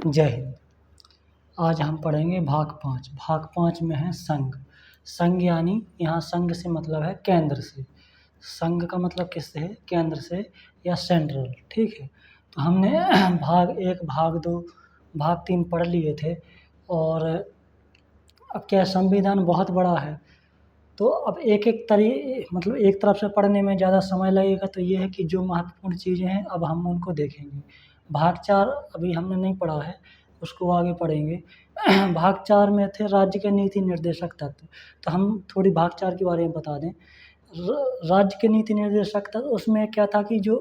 जय हिंद। आज हम पढ़ेंगे भाग 5 में है संघ। संघ यानी यहाँ संघ से मतलब है केंद्र से। संघ का मतलब किससे है? केंद्र से या सेंट्रल। ठीक है, तो हमने भाग 1 भाग 2 भाग 3 पढ़ लिए थे। और अब क्या संविधान बहुत बड़ा है, तो अब एक तरफ से पढ़ने में ज़्यादा समय लगेगा। तो ये है कि जो महत्वपूर्ण चीज़ें हैं अब हम उनको देखेंगे। भाग 4 अभी हमने नहीं पढ़ा है, उसको आगे पढ़ेंगे। भाग 4 में थे राज्य के नीति निर्देशक तत्व। तो हम थोड़ी भाग 4 के बारे में बता दें। राज्य के नीति निर्देशक तत्व, उसमें क्या था कि जो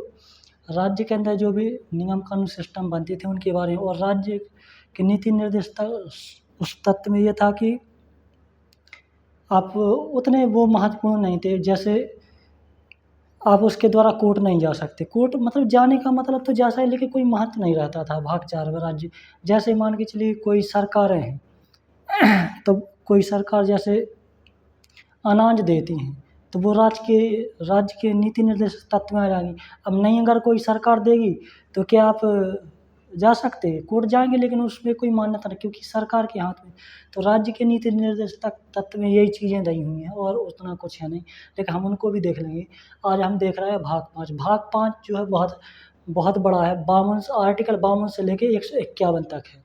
राज्य के अंदर जो भी नियम कानून सिस्टम बनते थे उनके बारे में। और राज्य के नीति निर्देशक उस तत्व में ये था कि आप उतने वो महत्वपूर्ण नहीं थे। जैसे आप उसके द्वारा कोर्ट नहीं जा सकते। कोर्ट मतलब जाने का मतलब तो जा सकते, लेकिन कोई महत्व नहीं रहता था भाग 4 में। राज्य जैसे मान के चलिए कोई सरकारें हैं तो कोई सरकार जैसे अनाज देती हैं तो वो राज्य के नीति निर्देश तत्व में आ जाएगी। अब नहीं, अगर कोई सरकार देगी तो क्या आप जा सकते हैं? कोर्ट जाएंगे, लेकिन उसमें कोई मान्यता नहीं, क्योंकि सरकार के हाथ में। तो राज्य के नीति निर्देश तत्व में यही चीज़ें दी हुई हैं और उतना कुछ है नहीं, लेकिन हम उनको भी देख लेंगे। आज हम देख रहे हैं भाग 5। भाग 5 जो है बहुत बड़ा है। आर्टिकल 52 से लेके 151 तक है।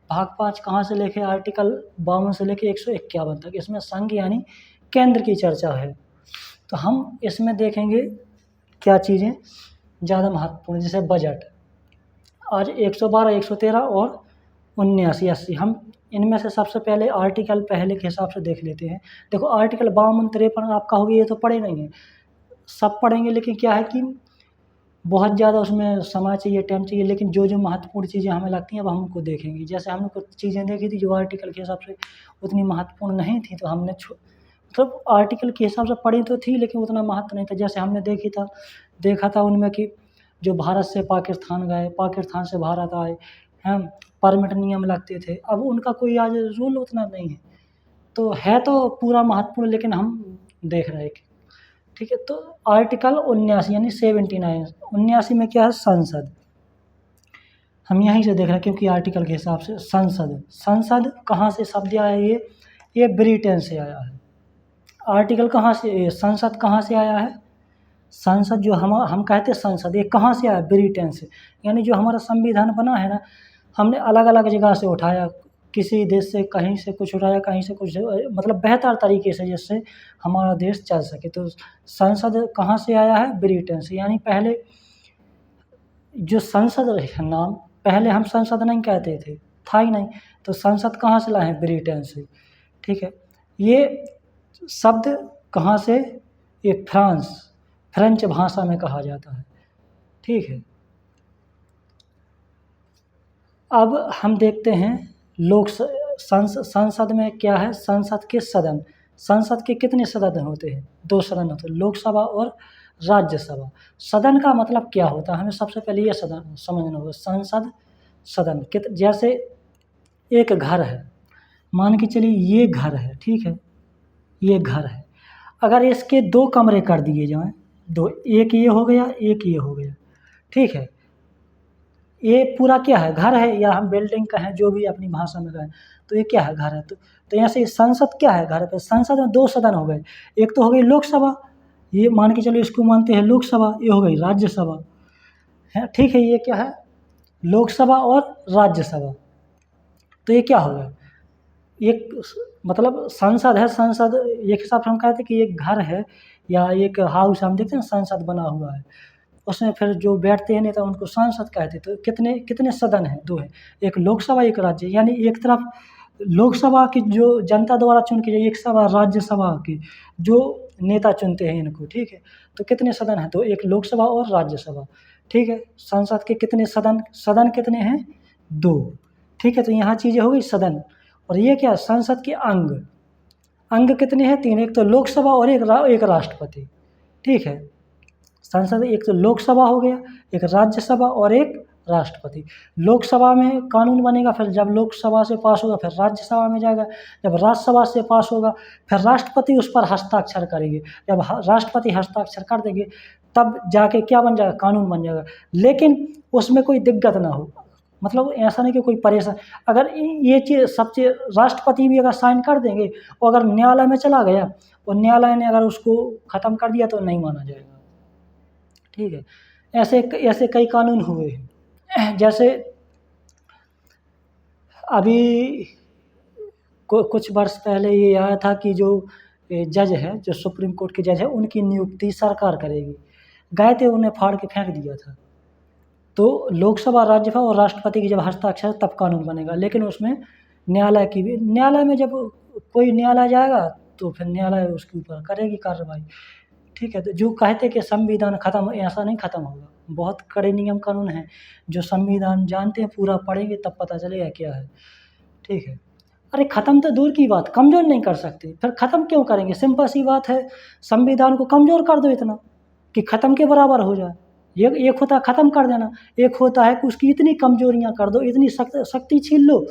भाग 5 कहाँ से लेके आर्टिकल 52 से लेके 151 तक। इसमें संघ यानी केंद्र की चर्चा है। तो हम इसमें देखेंगे क्या चीज़ें ज़्यादा महत्वपूर्ण, जैसे बजट। आज 112, 113 और 79, 80 हम इनमें से सबसे पहले आर्टिकल पहले के हिसाब से देख लेते हैं। देखो आर्टिकल 52, 53 आप कहोगे ये तो पढ़े नहीं हैं। सब पढ़ेंगे, लेकिन क्या है कि बहुत ज़्यादा उसमें समय चाहिए, टाइम चाहिए। लेकिन जो जो महत्वपूर्ण चीज़ें हमें लगती हैं अब हम उनको देखेंगे। जैसे हमने कुछ चीज़ें देखी थी जो आर्टिकल के हिसाब से उतनी महत्वपूर्ण नहीं थी, तो हमने मतलब आर्टिकल के हिसाब से पढ़ी तो थी, लेकिन उतना महत्व नहीं था। जैसे हमने देखा था उनमें कि जो भारत से पाकिस्तान गए, पाकिस्तान से भारत आए हैं, परमिट नियम लगते थे। अब उनका कोई आज रूल उतना नहीं है, तो है तो पूरा महत्वपूर्ण, लेकिन हम देख रहे हैं। ठीक है, तो आर्टिकल 79 यानी 79, 79 में क्या है? संसद। हम यहीं से देख रहे हैं, क्योंकि आर्टिकल के हिसाब से संसद कहाँ से शब्द आया है? ये ब्रिटेन से आया है। आर्टिकल कहाँ से, संसद कहाँ से आया है? संसद जो हम कहते हैं संसद, ये कहाँ से आया? ब्रिटेन से। यानी जो हमारा संविधान बना है ना, हमने अलग अलग जगह से उठाया। किसी देश से कहीं से कुछ उठाया, कहीं से कुछ, मतलब बेहतर तरीके से, जिससे हमारा देश चल सके। तो संसद कहाँ से आया है? ब्रिटेन से। यानी पहले जो संसद है नाम, पहले हम संसद नहीं कहते थे, था ही नहीं। तो संसद कहाँ से लाए हैं? ब्रिटेन से। ठीक है, ये शब्द कहाँ से? ये फ्रेंच भाषा में कहा जाता है। ठीक है, अब हम देखते हैं संसद में क्या है? संसद के सदन। संसद के कितने सदन होते हैं? 2 सदन होते हैं, लोकसभा और राज्यसभा। सदन का मतलब क्या होता है? हमें सबसे पहले ये सदन समझना होगा। संसद सदन जैसे एक घर है, मान के चलिए ये घर है। ठीक है, ये घर है। अगर इसके 2 कमरे कर दिए जाएं, एक ये हो गया, एक ये हो गया। ठीक है, ये पूरा क्या है? घर है, या हम बिल्डिंग कहें, जो भी अपनी भाषा में कहें, तो ये क्या है? घर है। तो यहाँ से संसद क्या है? घर पे। संसद में 2 सदन हो गए। एक तो हो गई लोकसभा, ये मान के चलिए इसको मानते हैं लोकसभा। ये हो गई राज्यसभा है। ठीक है, ये क्या है? लोकसभा और राज्यसभा। तो ये क्या होगा? एक मतलब संसद है। संसद एक हिसाब से हम कहते हैं कि एक घर है या एक हाउस, हम देखते हैं संसद बना हुआ है, उसमें फिर जो बैठते हैं नेता उनको सांसद कहते हैं। तो कितने सदन हैं? 2 हैं, एक लोकसभा, एक राज्य। यानी एक तरफ लोकसभा की जो जनता द्वारा चुन के, एक सभा राज्यसभा के जो नेता चुनते हैं इनको। ठीक है, तो कितने सदन हैं? तो एक लोकसभा और राज्यसभा। ठीक है, संसद के कितने सदन कितने हैं? 2। ठीक है, तो यहाँ चीज़ें हो गई सदन। और ये क्या? संसद के अंग कितने हैं? 3। एक तो लोकसभा और एक राष्ट्रपति। ठीक है, संसद एक तो लोकसभा हो गया, एक राज्यसभा और एक राष्ट्रपति। लोकसभा में कानून बनेगा, फिर जब लोकसभा से पास होगा फिर राज्यसभा में जाएगा, जब राज्यसभा से पास होगा फिर राष्ट्रपति उस पर हस्ताक्षर करेंगे। जब राष्ट्रपति हस्ताक्षर कर देंगे तब जाके क्या बन जाएगा? कानून बन जाएगा। लेकिन उसमें कोई दिक्कत ना हो, मतलब ऐसा नहीं कि कोई परेशान, अगर ये चीज़ सब चीज़ राष्ट्रपति भी अगर साइन कर देंगे और अगर न्यायालय में चला गया और न्यायालय ने अगर उसको ख़त्म कर दिया तो नहीं माना जाएगा। ठीक है, ऐसे ऐसे कई कानून हुए हैं। जैसे अभी कुछ वर्ष पहले ये आया था कि जो जज है, जो सुप्रीम कोर्ट के जज है, उनकी नियुक्ति सरकार करेगी। गए थे, उन्हें फाड़ के फेंक दिया था। तो लोकसभा, राज्यसभा और राष्ट्रपति की जब हस्ताक्षर तब कानून बनेगा, लेकिन उसमें न्यायालय की भी, न्यायालय में जब कोई न्यायालय जाएगा तो फिर न्यायालय उसके ऊपर करेगी कार्रवाई। ठीक है, तो जो कहते कि संविधान ख़त्म, ऐसा नहीं ख़त्म होगा। बहुत कड़े नियम कानून हैं, जो संविधान जानते हैं, पूरा पढ़ेंगे तब पता चलेगा क्या है। ठीक है, अरे ख़त्म तो दूर की बात, कमज़ोर नहीं कर सकते, फिर ख़त्म क्यों करेंगे? सिंपल सी बात है, संविधान को कमज़ोर कर दो इतना कि ख़त्म के बराबर हो जाए। एक होता है ख़त्म कर देना, एक होता है कि उसकी इतनी कमज़ोरियाँ कर दो, इतनी शक्ति छीन लो।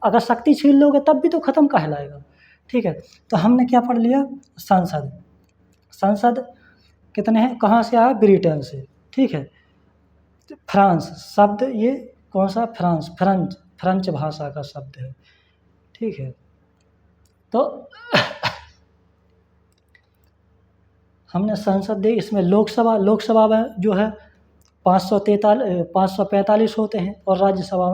अगर शक्ति छीन लोगे तब भी तो ख़त्म कहलाएगा। ठीक है, तो हमने क्या पढ़ लिया? संसद। संसद कितने हैं, कहाँ से आया? ब्रिटेन से। ठीक है, फ्रांस शब्द, ये कौन सा? फ्रांस, फ्रेंच भाषा का शब्द है। ठीक है, तो हमने संसद दे, इसमें लोकसभा में जो है 545 होते हैं और राज्यसभा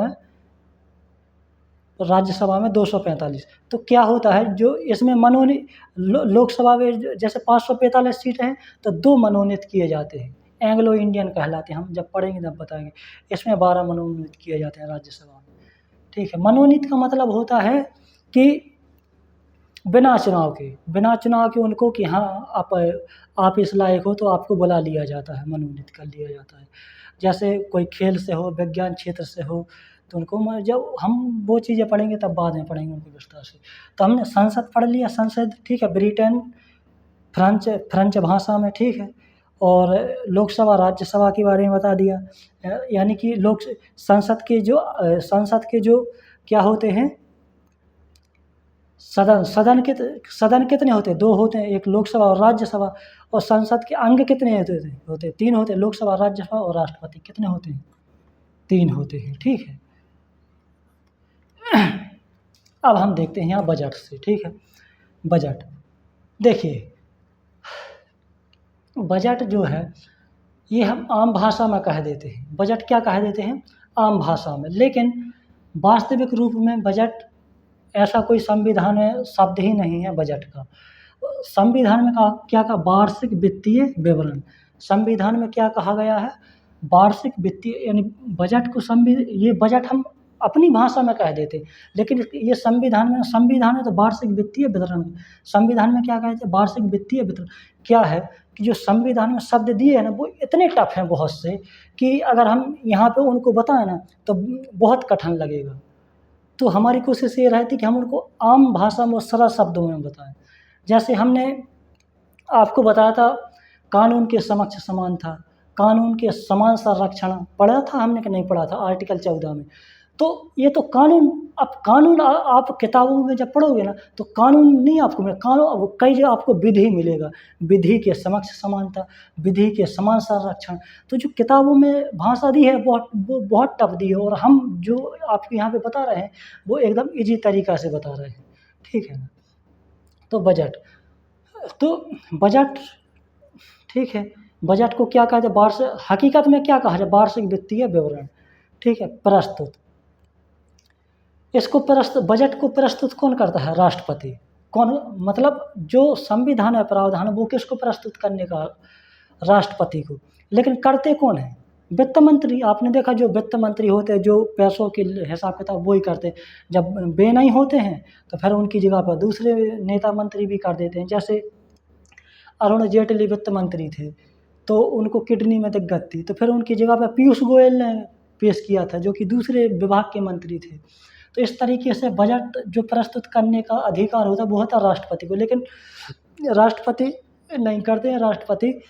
में 245। तो क्या होता है, जो इसमें मनोनीत, लोकसभा में जैसे 545 सीट हैं तो 2 मनोनीत किए जाते हैं, एंग्लो इंडियन कहलाते हैं। हम जब पढ़ेंगे तब बताएंगे। इसमें 12 मनोनीत किए जाते हैं राज्यसभा में। ठीक है, मनोनीत का मतलब होता है कि बिना चुनाव के उनको, कि हाँ आप इस लायक हो तो आपको बुला लिया जाता है, मनोनीत कर लिया जाता है। जैसे कोई खेल से हो, विज्ञान क्षेत्र से हो, तो उनको जब हम वो चीज़ें पढ़ेंगे तब बाद में पढ़ेंगे उनको विस्तार से। तो हमने संसद पढ़ लिया, संसद। ठीक है, ब्रिटेन, फ्रेंच भाषा में। ठीक है, और लोकसभा, राज्यसभा के बारे में बता दिया। यानी कि संसद के जो क्या होते हैं, सदन कितने होते हैं? 2 होते हैं, एक लोकसभा और राज्यसभा। और संसद के अंग कितने होते हैं? 3 होते हैं, लोकसभा, राज्यसभा और राष्ट्रपति। कितने होते हैं? 3 होते हैं। ठीक है, अब हम देखते हैं यहाँ बजट से। ठीक है, बजट देखिए, बजट जो है ये हम आम भाषा में कह देते हैं। बजट क्या कह देते हैं? आम भाषा में। लेकिन वास्तविक रूप में बजट ऐसा कोई संविधान में शब्द ही नहीं है बजट का। संविधान में क्या कहा? वार्षिक वित्तीय विवरण। संविधान में क्या कहा गया है? वार्षिक वित्तीय, यानी बजट को ये बजट हम अपनी भाषा में कह देते, लेकिन ये संविधान में तो वार्षिक वित्तीय विवरण। संविधान में क्या कहते हैं? वार्षिक वित्तीय विवरण। क्या है कि जो संविधान में शब्द दिए हैं ना, वो इतने टफ हैं बहुत से, कि अगर हम यहाँ पे उनको बताएं ना तो बहुत कठिन लगेगा। तो हमारी कोशिश ये रहती कि हम उनको आम भाषा में, सरल शब्दों में बताएं। जैसे हमने आपको बताया था, कानून के समक्ष समान था, कानून के समान संरक्षण पढ़ा था हमने कि नहीं पढ़ा था? आर्टिकल 14 में। तो ये तो कानून, अब कानून आप किताबों में जब पढ़ोगे ना तो कानून नहीं आपको मिलेगा, कानून कई जगह आपको विधि मिलेगा। विधि के समक्ष समानता, विधि के समान संरक्षण। तो जो किताबों में भाषा दी है बहुत टफ दी है, और हम जो आपके यहाँ पे बता रहे हैं वो एकदम ईजी तरीक़ा से बता रहे हैं। ठीक है ना? तो बजट, ठीक है, बजट को क्या कहते हैं? हकीकत में क्या कहा जाए? वार्षिक वित्तीय विवरण। ठीक है, प्रस्तुत। बजट को प्रस्तुत कौन करता है? राष्ट्रपति। कौन? मतलब जो संविधान है प्रावधान, वो किसको प्रस्तुत करने का? राष्ट्रपति को। लेकिन करते कौन है? वित्त मंत्री। आपने देखा, जो वित्त मंत्री होते हैं, जो पैसों के हिसाब किताब वही करते हैं। जब वे नहीं होते हैं तो फिर उनकी जगह पर दूसरे नेता मंत्री भी कर देते हैं। जैसे अरुण जेटली वित्त मंत्री थे, तो उनको किडनी में दिक्कत थी, तो फिर उनकी जगह पर पीयूष गोयल ने पेश किया था, जो कि दूसरे विभाग के मंत्री थे। तो इस तरीके से बजट जो प्रस्तुत करने का अधिकार होता है वो होता है राष्ट्रपति को, लेकिन राष्ट्रपति नहीं करते हैं। राष्ट्रपति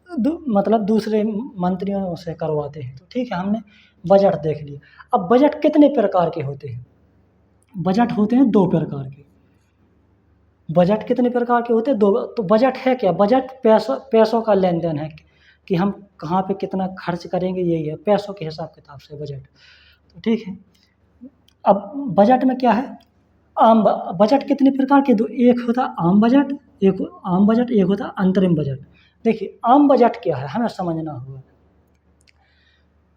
मतलब दूसरे मंत्रियों से करवाते हैं। तो ठीक है, हमने बजट देख लिया। अब बजट कितने प्रकार के होते हैं? बजट होते हैं 2 प्रकार के। बजट कितने प्रकार के होते हैं? 2। तो बजट है क्या? बजट पैसों का लेन देन है, कि हम कहाँ पे कितना खर्च करेंगे, यही है पैसों के हिसाब किताब से बजट। ठीक है। अब बजट में क्या है, आम बजट कितने प्रकार के, दो, एक होता आम बजट, एक होता अंतरिम बजट। देखिए आम बजट क्या है हमें समझना होगा।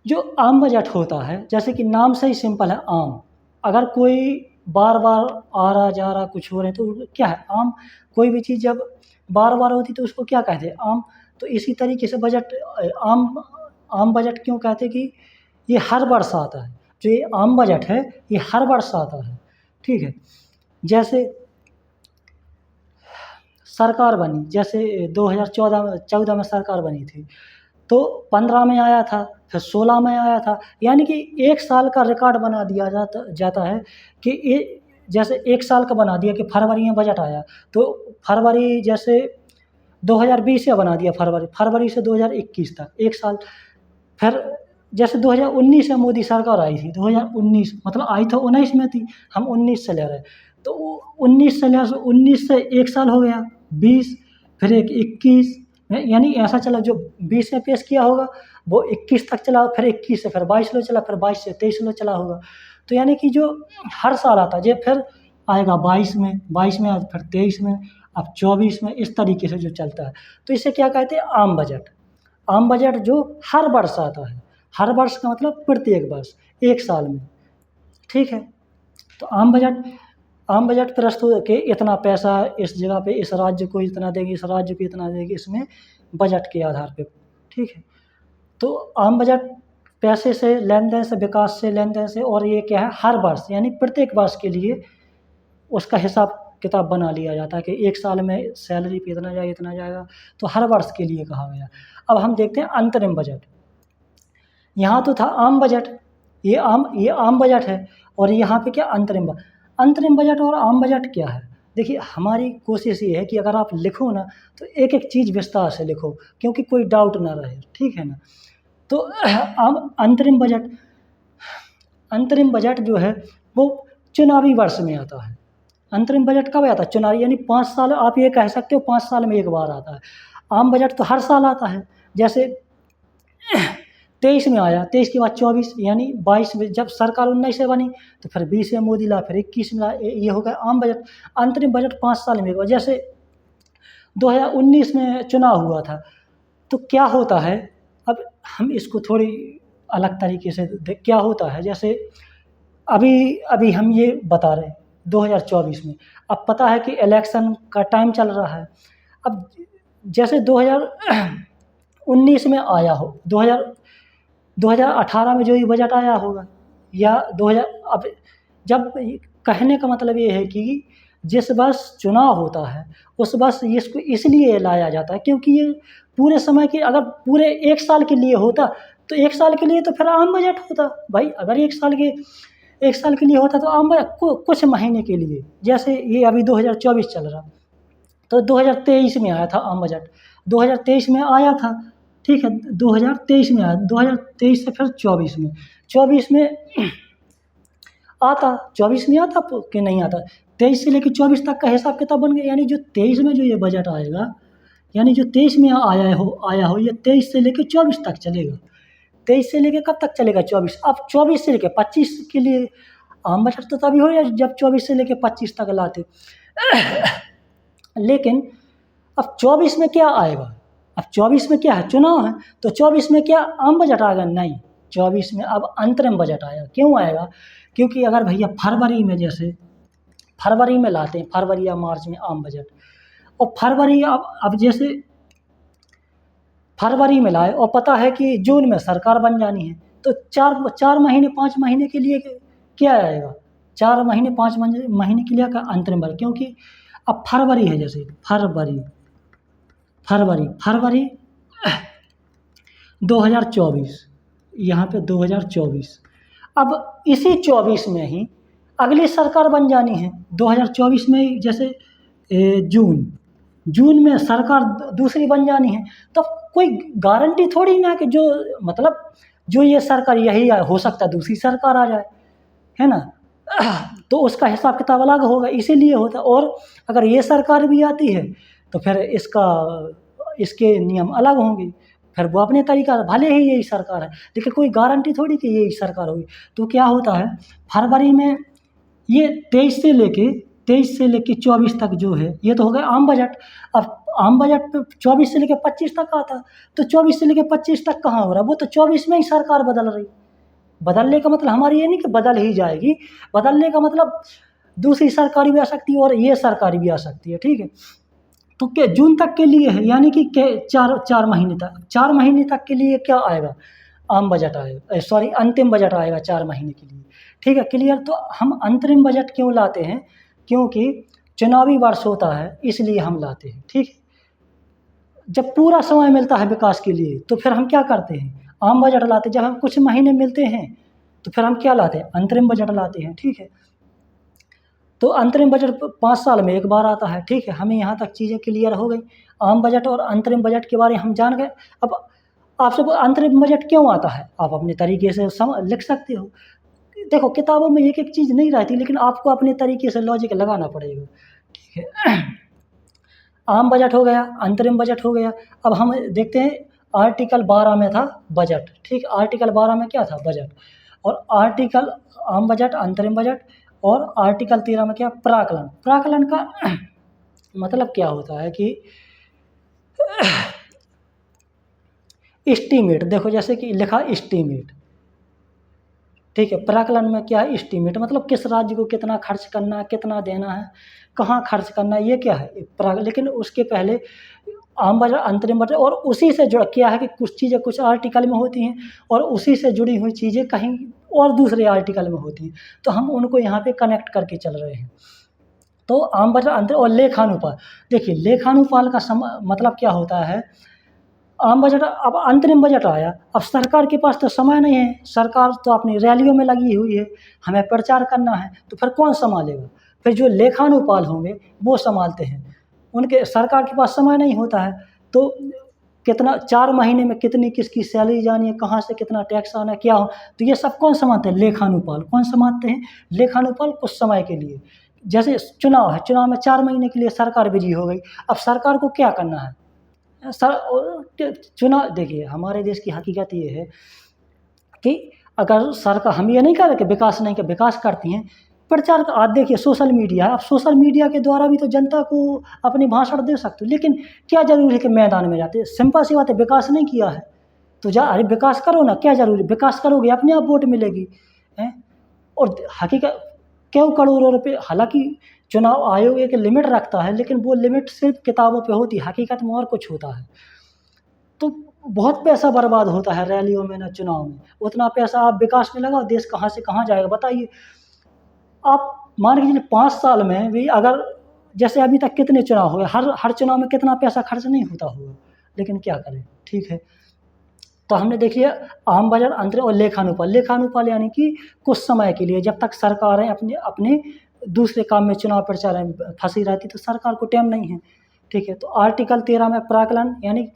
जो आम बजट होता है, जैसे कि नाम से ही सिंपल है आम, अगर कोई बार बार आ रहा जा रहा कुछ हो रहे तो क्या है आम। कोई भी चीज़ जब बार बार होती तो उसको क्या कहते हैं, आम। तो इसी तरीके से बजट आम आम बजट क्यों कहते हैं कि ये हर वर्ष आता है। जो ये आम बजट है ये हर वर्ष आता है, ठीक है। जैसे सरकार बनी, जैसे 2014 में सरकार बनी थी, तो 15 में आया था, फिर 16 में आया था, यानी कि एक साल का रिकॉर्ड बना दिया जाता है कि ये, जैसे एक साल का बना दिया कि फरवरी में बजट आया, तो फरवरी जैसे 2020 से बना दिया, फरवरी से 2021 तक एक साल। फिर जैसे 2019 में मोदी सरकार आई थी, 2019 मतलब आई तो 19 में थी, हम 19 से ले रहे हैं, तो 19 से एक साल हो गया 20, फिर एक 21, यानी ऐसा चला, जो 20 में पेश किया होगा वो 21 तक चला, फिर 21 से फिर 22 लो चला, फिर 22 से 23 लो चला होगा। तो यानी कि जो हर साल आता है, फिर आएगा 22 में, फिर 23 में, अब 24 में, इस तरीके से जो चलता है। तो इसे क्या कहते हैं, आम बजट। आम बजट जो हर वर्ष आता है, हर वर्ष का मतलब प्रत्येक वर्ष, एक साल में, ठीक है। तो आम बजट प्रस्तुत के इतना पैसा इस जगह पे इस राज्य को इतना देगी, इस राज्य को इतना देगी, इसमें बजट के आधार पे, ठीक है। तो आम बजट पैसे से लेन देन से, विकास से लेन देन से, और ये क्या है हर वर्ष, यानी प्रत्येक वर्ष के लिए उसका हिसाब किताब बना लिया जाता है कि एक साल में सैलरी पे इतना जाएगा, इतना जाएगा, तो हर वर्ष के लिए कहा गया। अब हम देखते हैं अंतरिम बजट। यहाँ तो था आम बजट, ये आम बजट है, और यहाँ पे क्या अंतरिम बजट और आम बजट क्या है। देखिए हमारी कोशिश ये है कि अगर आप लिखो ना तो एक एक चीज़ विस्तार से लिखो, क्योंकि कोई डाउट ना रहे, ठीक है ना। तो अंतरिम बजट जो है वो चुनावी वर्ष में आता है। अंतरिम बजट कब आता है, चुनावी, यानी 5 साल, आप ये कह सकते हो 5 साल में एक बार आता है। आम बजट तो हर साल आता है, जैसे 23 में आया, 23 के बाद 24, यानी 22 में जब सरकार 19 से बनी, तो फिर 20 में मोदी ला, फिर 21 में ला, ये हो गया आम बजट। अंतरिम बजट 5 साल में एक बार। जैसे 2019 में चुनाव हुआ था, तो क्या होता है, अब हम इसको थोड़ी अलग तरीके से क्या होता है, जैसे अभी हम ये बता रहे हैं 2024 में, अब पता है कि इलेक्शन का टाइम चल रहा है। अब जैसे 2019 में आया हो, 2018 में जो ये बजट आया होगा, या 2000, अब जब कहने का मतलब ये है कि जिस वर्ष चुनाव होता है उस वर्ष इसको इसलिए लाया जाता है क्योंकि ये पूरे समय के, अगर पूरे एक साल के लिए होता तो एक साल के लिए तो फिर आम बजट होता भाई। अगर एक साल के लिए होता तो आम बजट कुछ महीने के लिए, जैसे ये अभी 2024 चल रहा, तो 2023 में आया था आम बजट, 2023 में आया था, ठीक है, 2023 में आया, 2023 से फिर 24 में आता, 24 में आता कि नहीं आता, 23 से लेकर 24 तक का हिसाब किताब बन गया। यानी जो 23 में जो ये बजट आएगा, यानी जो 23 में आया हो, ये 23 से लेकर 24 तक चलेगा। 23 से लेकर कब तक चलेगा, 24। अब 24 से लेकर 25 के लिए आम बजट तो तभी हो जब 24 से लेकर 25 तक लाते। लेकिन अब 24 में क्या आएगा, अब 24 में क्या है, चुनाव है, तो 24 में क्या आम बजट आएगा, नहीं, 24 में अब अंतरिम बजट आएगा। क्यों आएगा, क्योंकि अगर भैया फरवरी में, जैसे फरवरी में लाते हैं, फरवरी या मार्च में आम बजट, और फरवरी अब जैसे फरवरी में लाए और पता है कि जून में सरकार बन जानी है, तो 4 महीने 5 महीने के लिए क्या आएगा, 4 महीने 5 महीने के लिए का अंतरिम बजट। क्योंकि अब फरवरी है, जैसे फरवरी 2024, यहाँ पे 2024, अब इसी 24 में ही अगली सरकार बन जानी है। 2024 में जैसे जून में सरकार दूसरी बन जानी है, तो कोई गारंटी थोड़ी ना कि जो ये सरकार यही हो सकता है दूसरी सरकार आ जाए, है ना। तो उसका हिसाब किताब अलग होगा, इसीलिए होता। और अगर ये सरकार भी आती है तो फिर इसके नियम अलग होंगे। फिर वो अपने तरीका से, भले ही यही सरकार है लेकिन कोई गारंटी थोड़ी कि यही सरकार होगी। तो क्या होता है, फरवरी में ये 23 से लेके 24 तक जो है ये तो हो गया आम बजट। अब आम बजट 24 से लेके 25 तक आता, तो 24 से लेके 25 तक कहाँ हो रहा, वो तो 24 में ही सरकार बदल रही। बदलने का मतलब हमारी ये नहीं कि बदल ही जाएगी, बदलने का मतलब दूसरी सरकार भी आ सकती है और ये सरकार भी आ सकती है, ठीक है। तो क्या जून तक के लिए है, यानी कि 4 महीने तक, 4 महीने तक के लिए क्या आएगा, आम बजट आएगा, सॉरी अंतिम बजट आएगा 4 महीने के लिए, ठीक है, क्लियर। तो हम अंतरिम बजट क्यों लाते हैं, क्योंकि चुनावी वर्ष होता है इसलिए हम लाते हैं, ठीक है। जब पूरा समय मिलता है विकास के लिए तो फिर हम क्या करते हैं, आम बजट लाते हैं। जब हम कुछ महीने मिलते हैं तो फिर हम क्या लाते हैं, अंतरिम बजट लाते हैं, ठीक है। तो अंतरिम बजट 5 साल में एक बार आता है, ठीक है। हमें यहाँ तक चीज़ें क्लियर हो गई, आम बजट और अंतरिम बजट के बारे में हम जान गए। अब आप सब अंतरिम बजट क्यों आता है आप अपने तरीके से लिख सकते हो। देखो किताबों में एक एक चीज़ नहीं रहती, लेकिन आपको अपने तरीके से लॉजिक लगाना पड़ेगा, ठीक है। आम बजट हो गया, अंतरिम बजट हो गया। अब हम देखते हैं आर्टिकल 12 में था बजट, ठीक। आर्टिकल 12 में क्या था, बजट। और आर्टिकल आम बजट, अंतरिम बजट, और आर्टिकल 13 में क्या, प्राकलन। प्राकलन का मतलब क्या होता है कि एस्टीमेट, देखो जैसे कि लिखा एस्टीमेट, ठीक है। प्राकलन में क्या है, एस्टीमेट, मतलब किस राज्य को कितना खर्च करना है, कितना देना है, कहाँ खर्च करना है, ये क्या है लेकिन उसके पहले आम बजट, अंतरिम बजट, और उसी से जुड़ा क्या है कि कुछ चीज़ें कुछ आर्टिकल में होती हैं और उसी से जुड़ी हुई चीज़ें कहीं और दूसरे आर्टिकल में होती हैं, तो हम उनको यहाँ पे कनेक्ट करके चल रहे हैं। तो आम बजट, अंतरिम और लेखानुपाल। देखिए लेखानुपाल का मतलब क्या होता है, आम बजट, अब अंतरिम बजट आया, अब सरकार के पास तो समय नहीं है, सरकार तो अपनी रैलियों में लगी हुई है, हमें प्रचार करना है, तो फिर कौन संभालेगा, फिर जो लेखानुपाल होंगे वो संभालते हैं, उनके सरकार के पास समय नहीं होता है। तो कितना 4 महीने में कितनी किसकी सैलरी जानी है, कहाँ से कितना टैक्स आना है, क्या हो, तो ये सब कौन संभालते हैं, लेखानुपाल। कौन संभालते हैं, लेखानुपाल। कुछ समय के लिए, जैसे चुनाव है, चुनाव में 4 महीने के लिए सरकार बिजी हो गई, अब सरकार को क्या करना है, चुनाव। देखिए हमारे देश की हकीकत ये है कि अगर सरकार, हम ये नहीं कह रहे कि विकास नहीं, कि विकास करती हैं, प्रचार का। आज देखिए सोशल मीडिया है, आप सोशल मीडिया के द्वारा भी तो जनता को अपने भाषण दे सकते हो, लेकिन क्या ज़रूरी है कि मैदान में जाते, सिंपल सी बात है, विकास नहीं किया है तो जा, अरे विकास करो ना, क्या ज़रूरी, विकास करोगे अपने आप वोट मिलेगी, हैं। और हकीकत क्यों करोड़ों रुपए, हालांकि चुनाव आयोग एक लिमिट रखता है, लेकिन वो लिमिट सिर्फ किताबों पे होती है, हकीकत में और कुछ होता है। तो बहुत पैसा बर्बाद होता है रैलियों में, ना चुनाव में। उतना पैसा आप विकास में लगाओ, देश कहाँ से कहाँ जाएगा बताइए। आप मान के चलिए 5 साल में भी अगर, जैसे अभी तक कितने चुनाव हुए, हर चुनाव में कितना पैसा खर्च नहीं होता होगा, लेकिन क्या करें, ठीक है। तो हमने देख लिया आम बजट, अंतरिम और लेखानुपाल। लेखानुपाल यानी कि कुछ समय के लिए, जब तक सरकारें अपने अपने दूसरे काम में, चुनाव प्रचार में फंसी रहती, तो सरकार को टाइम नहीं है, ठीक है। तो आर्टिकल 13 में प्राकलन, यानी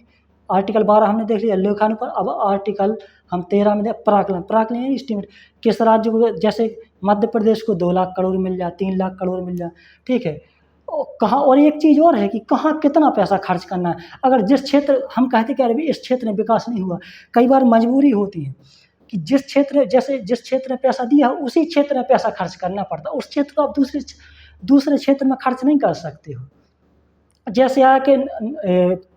आर्टिकल 12 हमने देख लिया लेखानुपाल। अब आर्टिकल हम 13 में प्राकलन। प्राकलन यानी एस्टीमेट, किस राज्य को, जैसे मध्य प्रदेश को 2 लाख करोड़ मिल जाए, 3 लाख करोड़ मिल जाए, ठीक है। कहाँ, और एक चीज़ और है कि कहाँ कितना पैसा खर्च करना है। अगर जिस क्षेत्र, हम कहते कि अरे इस क्षेत्र में विकास नहीं हुआ, कई बार मजबूरी होती है कि जिस क्षेत्र, जैसे जिस क्षेत्र में पैसा दिया उसी क्षेत्र में पैसा खर्च करना पड़ता है, उस क्षेत्र को आप दूसरे क्षेत्र में खर्च नहीं कर सकते हो। जैसे आके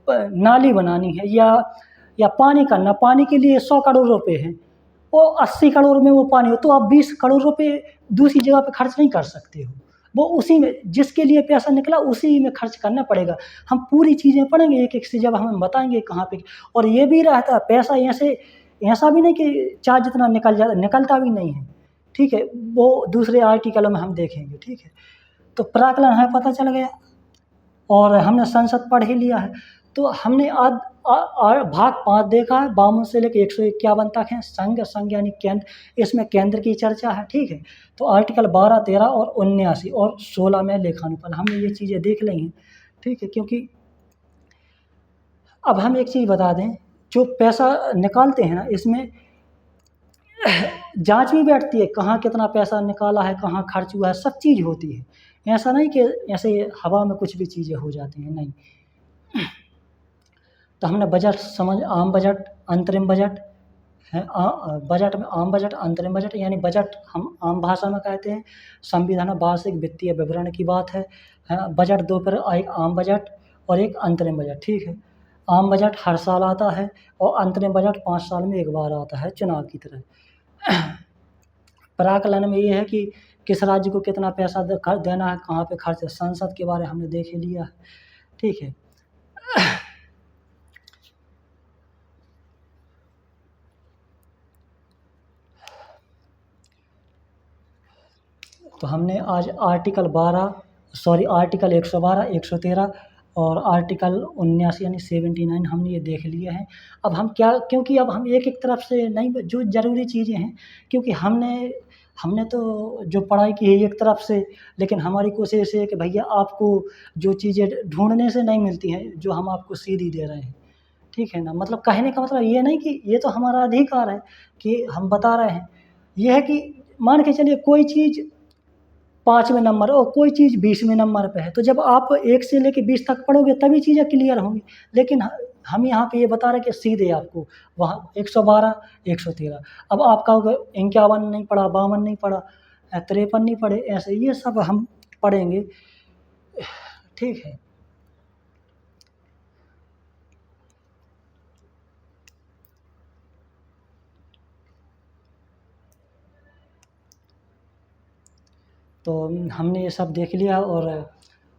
नाली बनानी है या पानी करना, पानी के लिए 100 करोड़ रुपए हैं, और 80 करोड़ में वो पानी हो, तो आप 20 करोड़ रुपए दूसरी जगह पे खर्च नहीं कर सकते हो। वो उसी में, जिसके लिए पैसा निकला उसी में खर्च करना पड़ेगा। हम पूरी चीज़ें पढ़ेंगे एक एक से, जब हमें बताएंगे कहाँ पे। और ये भी रहता है पैसा ऐसा भी नहीं कि चार्ज जितना निकलता भी नहीं है, ठीक है। वो दूसरे आर्टिकलों में हम देखेंगे, ठीक है। तो प्राकलन हमें पता चल गया, और हमने संसद पढ़ ही लिया है। तो हमने आज भाग 5 देखा है, 52 से लेकर 151 तक है। संघ यानी केंद्र, इसमें केंद्र की चर्चा है, ठीक है। तो आर्टिकल 12, 13 और 79 और 16 में लेखानुपाल, हमने ये चीज़ें देख ली हैं, ठीक है। क्योंकि अब हम एक चीज़ बता दें, जो पैसा निकालते हैं ना, इसमें जांच भी बैठती है, कहाँ कितना पैसा निकाला है, कहाँ खर्च हुआ है, सब चीज़ होती है। ऐसा नहीं कि ऐसे हवा में कुछ भी चीज़ें हो जाती हैं, नहीं। तो हमने बजट समझ, आम बजट, अंतरिम बजट है। बजट में आम बजट, अंतरिम बजट, यानी बजट हम आम भाषा में कहते हैं संविधान वार्षिक वित्तीय विवरण की बात है। बजट दो पर, एक आम बजट और एक अंतरिम बजट, ठीक है। आम बजट हर साल आता है और अंतरिम बजट 5 साल में एक बार आता है, चुनाव की तरह। प्राकलन में ये है कि किस राज्य को कितना पैसा देना है, कहाँ पे खर्च है, संसद के बारे में हमने देख ही लिया है, ठीक है। तो हमने आज आर्टिकल 112, 113 और आर्टिकल 79 यानी 79 हमने ये देख लिए हैं। अब हम क्या, क्योंकि अब हम एक एक तरफ से नहीं, जो ज़रूरी चीज़ें हैं, क्योंकि हमने तो जो पढ़ाई की है एक तरफ से, लेकिन हमारी कोशिश है कि भैया आपको जो चीज़ें ढूँढने से नहीं मिलती हैं, जो हम आपको सीधी दे रहे हैं, ठीक है ना। मतलब कहने का मतलब ये नहीं कि ये तो हमारा अधिकार है कि हम बता रहे हैं। ये है कि मान के चलिए कोई चीज़ 5वें नंबर और कोई चीज़ 20वें नंबर पे है, तो जब आप 1 से लेके 20 तक पढ़ोगे तभी चीज़ें क्लियर होंगी। लेकिन हम यहाँ पे ये बता रहे हैं कि सीधे आपको वहाँ 112, 113, अब आप कहोगे 51 नहीं पढ़ा, 52 नहीं पढ़ा, 53 नहीं पढ़े, ऐसे ये सब हम पढ़ेंगे, ठीक है। तो हमने ये सब देख लिया और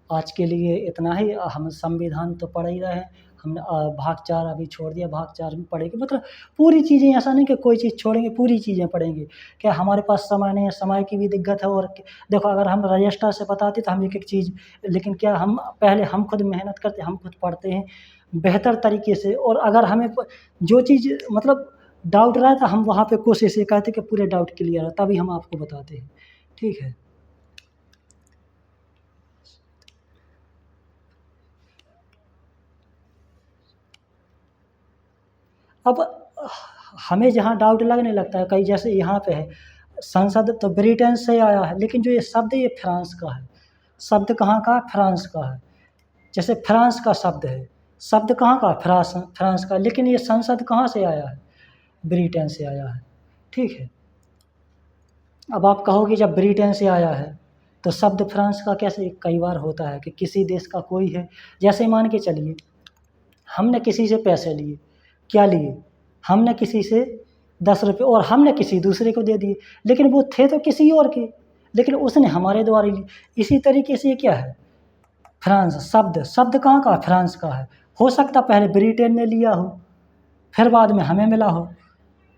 आज के लिए इतना ही। हम संविधान तो पढ़ ही रहे हैं, हमने भाग 4 अभी छोड़ दिया, भाग 4 भी पढ़ेंगे, मतलब पूरी चीज़ें, ऐसा नहीं कि कोई चीज़ छोड़ेंगे, पूरी चीज़ें पढ़ेंगे। क्या हमारे पास समय नहीं है, समय की भी दिक्कत है। और देखो अगर हम रजिस्टर से बताते तो हम एक-एक चीज़, लेकिन क्या हम पहले हम खुद मेहनत करते हैं, हम खुद पढ़ते हैं बेहतर तरीके से, और अगर हमें जो चीज़ मतलब डाउट रहा था, हम वहाँ पे कोशिश ये करते कि पूरे डाउट क्लियर हो, तभी हम आपको बताते हैं, ठीक है। अब हमें जहाँ डाउट लगने लगता है, कहीं जैसे यहाँ पे है संसद तो ब्रिटेन से आया है, लेकिन जो ये शब्द ये फ्रांस का है। शब्द कहाँ का है? फ्रांस का है। जैसे फ्रांस का शब्द है, शब्द कहाँ का? फ्रांस का, लेकिन ये संसद कहाँ से आया है? ब्रिटेन से आया है, ठीक है। अब आप कहोगे जब ब्रिटेन से आया है तो शब्द फ्रांस का कैसे? कई बार होता है कि किसी देश का कोई है, जैसे मान के चलिए हमने किसी से पैसे लिए, क्या लिए? हमने किसी से 10 रुपए और हमने किसी दूसरे को दे दिए, लेकिन वो थे तो किसी और के, लेकिन उसने हमारे द्वारा लिए। इसी तरीके से ये क्या है? फ्रांस शब्द कहाँ का? फ्रांस का है। हो सकता पहले ब्रिटेन ने लिया हो, फिर बाद में हमें मिला हो,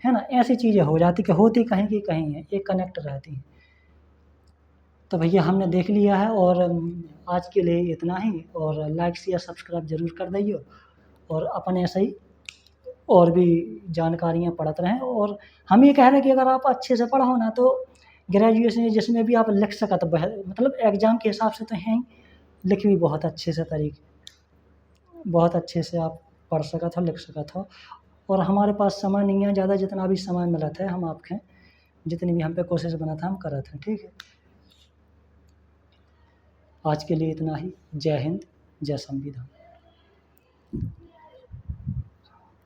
है ना? ऐसी चीज़ें हो जाती कि होती कहीं की कहीं है, ये कनेक्ट रहती हैं। तो भैया हमने देख लिया है और आज के लिए इतना ही, और लाइक शेयर सब्सक्राइब ज़रूर कर दियो, और अपन ऐसे ही और भी जानकारियाँ पढ़ते रहें। और हम ये कह रहे हैं कि अगर आप अच्छे से पढ़ो ना तो ग्रेजुएशन जिसमें भी आप लिख सकत मतलब एग्ज़ाम के हिसाब से तो हैं ही, लिख भी बहुत अच्छे से बहुत अच्छे से आप पढ़ सकत हो, लिख सकत हो। और हमारे पास समय नहीं है ज़्यादा, जितना भी समय मिलत है हम आपके जितनी भी हम पे कोशिश बनत है हम करत हैं, ठीक है। आज के लिए इतना ही। जय हिंद, जय संविधान।